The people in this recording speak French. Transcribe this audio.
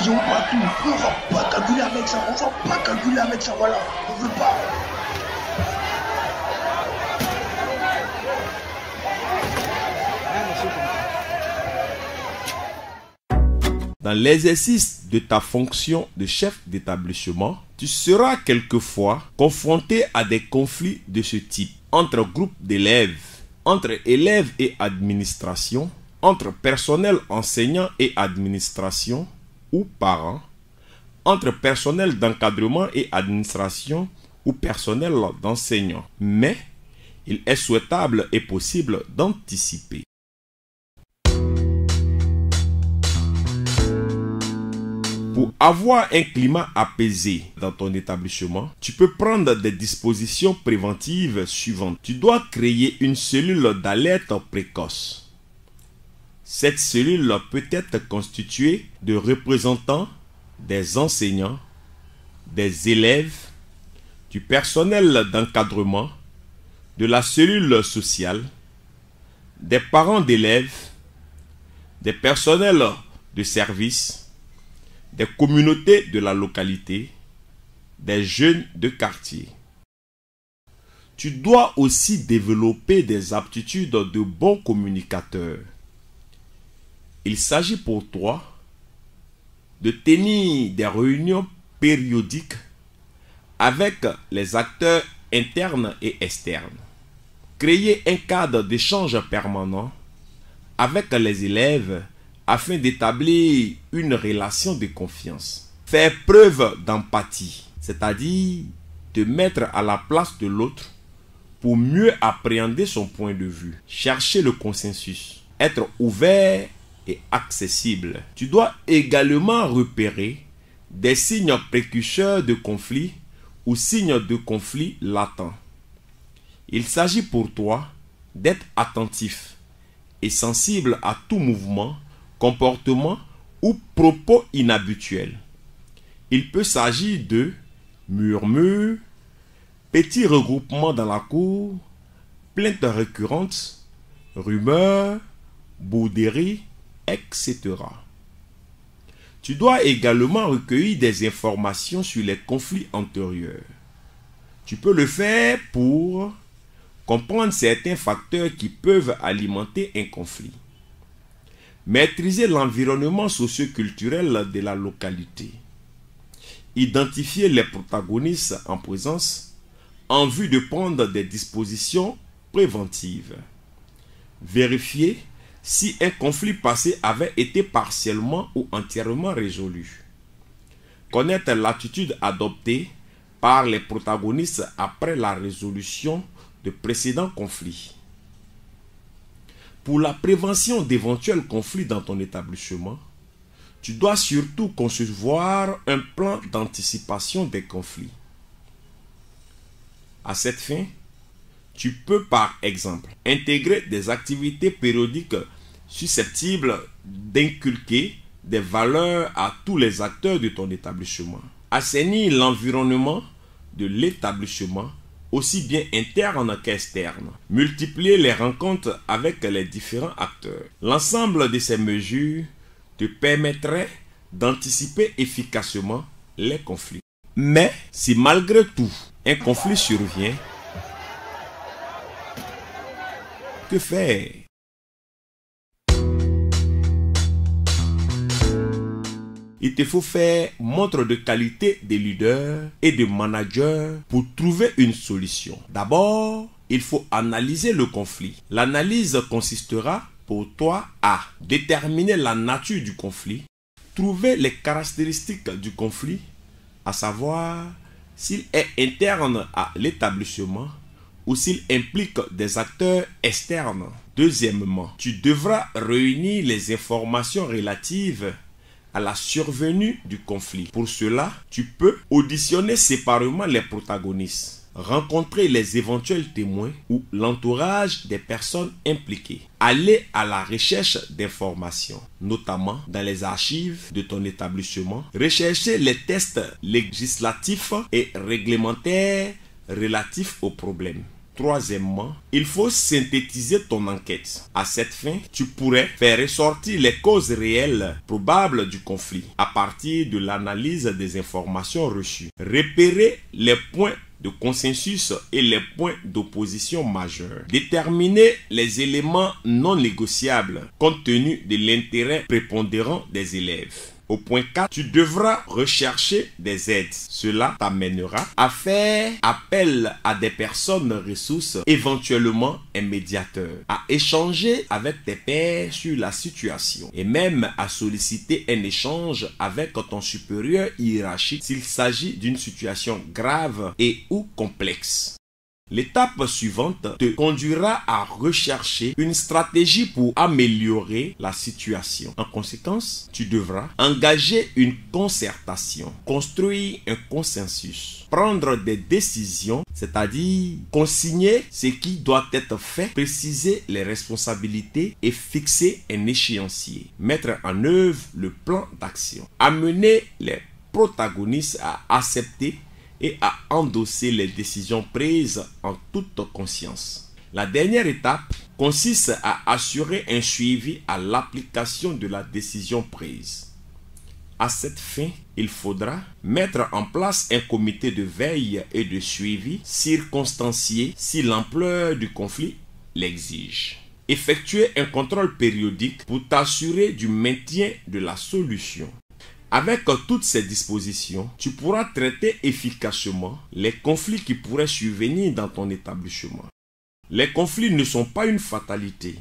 vision partout. On va pas calculer avec ça, on va pas calculer avec ça, voilà. On veut pas. Dans l'exercice de ta fonction de chef d'établissement, tu seras quelquefois confronté à des conflits de ce type entre groupes d'élèves, entre élèves et administration, entre personnel enseignant et administration ou parents, entre personnel d'encadrement et administration ou personnel d'enseignant. Mais il est souhaitable et possible d'anticiper. Pour avoir un climat apaisé dans ton établissement, tu peux prendre des dispositions préventives suivantes. Tu dois créer une cellule d'alerte précoce. Cette cellule peut être constituée de représentants des enseignants, des élèves, du personnel d'encadrement, de la cellule sociale, des parents d'élèves, des personnels de service, des communautés de la localité, des jeunes de quartier. Tu dois aussi développer des aptitudes de bons communicateurs. Il s'agit pour toi de tenir des réunions périodiques avec les acteurs internes et externes. Créer un cadre d'échange permanent avec les élèves afin d'établir une relation de confiance. Faire preuve d'empathie, c'est-à-dire te mettre à la place de l'autre pour mieux appréhender son point de vue. Chercher le consensus, être ouvert et accessible. Tu dois également repérer des signes précurseurs de conflit ou signes de conflit latents. Il s'agit pour toi d'être attentif et sensible à tout mouvement, comportement ou propos inhabituels. Il peut s'agir de murmures, petits regroupements dans la cour, plaintes récurrentes, rumeurs, bouderies, etc. Tu dois également recueillir des informations sur les conflits antérieurs. Tu peux le faire pour comprendre certains facteurs qui peuvent alimenter un conflit. Maîtriser l'environnement socio-culturel de la localité. Identifier les protagonistes en présence en vue de prendre des dispositions préventives. Vérifier si un conflit passé avait été partiellement ou entièrement résolu. Connaître l'attitude adoptée par les protagonistes après la résolution de précédents conflits. Pour la prévention d'éventuels conflits dans ton établissement, tu dois surtout concevoir un plan d'anticipation des conflits. À cette fin, tu peux par exemple intégrer des activités périodiques susceptibles d'inculquer des valeurs à tous les acteurs de ton établissement. Assainir l'environnement de l'établissement, aussi bien interne qu'externe. Multiplier les rencontres avec les différents acteurs. L'ensemble de ces mesures te permettrait d'anticiper efficacement les conflits. Mais si malgré tout un conflit survient, que faire? Il te faut faire montre de qualité de leader et de manager pour trouver une solution. D'abord, il faut analyser le conflit. L'analyse consistera pour toi à déterminer la nature du conflit, trouver les caractéristiques du conflit, à savoir s'il est interne à l'établissement ou s'il implique des acteurs externes. Deuxièmement, tu devras réunir les informations relatives à la survenue du conflit. Pour cela, tu peux auditionner séparément les protagonistes, rencontrer les éventuels témoins ou l'entourage des personnes impliquées, aller à la recherche d'informations, notamment dans les archives de ton établissement, rechercher les textes législatifs et réglementaires relatifs au problème. Troisièmement, il faut synthétiser ton enquête. À cette fin, tu pourrais faire ressortir les causes réelles probables du conflit à partir de l'analyse des informations reçues. Repérer les points de consensus et les points d'opposition majeurs. Déterminer les éléments non négociables compte tenu de l'intérêt prépondérant des élèves. Au point 4, tu devras rechercher des aides. Cela t'amènera à faire appel à des personnes ressources, éventuellement un médiateur, à échanger avec tes pairs sur la situation et même à solliciter un échange avec ton supérieur hiérarchique s'il s'agit d'une situation grave et ou complexe. L'étape suivante te conduira à rechercher une stratégie pour améliorer la situation. En conséquence, tu devras engager une concertation, construire un consensus, prendre des décisions, c'est-à-dire consigner ce qui doit être fait, préciser les responsabilités et fixer un échéancier, mettre en œuvre le plan d'action, amener les protagonistes à accepter et à endosser les décisions prises en toute conscience. La dernière étape consiste à assurer un suivi à l'application de la décision prise. À cette fin, il faudra mettre en place un comité de veille et de suivi circonstancié si l'ampleur du conflit l'exige. Effectuer un contrôle périodique pour t'assurer du maintien de la solution. Avec toutes ces dispositions, tu pourras traiter efficacement les conflits qui pourraient survenir dans ton établissement. Les conflits ne sont pas une fatalité.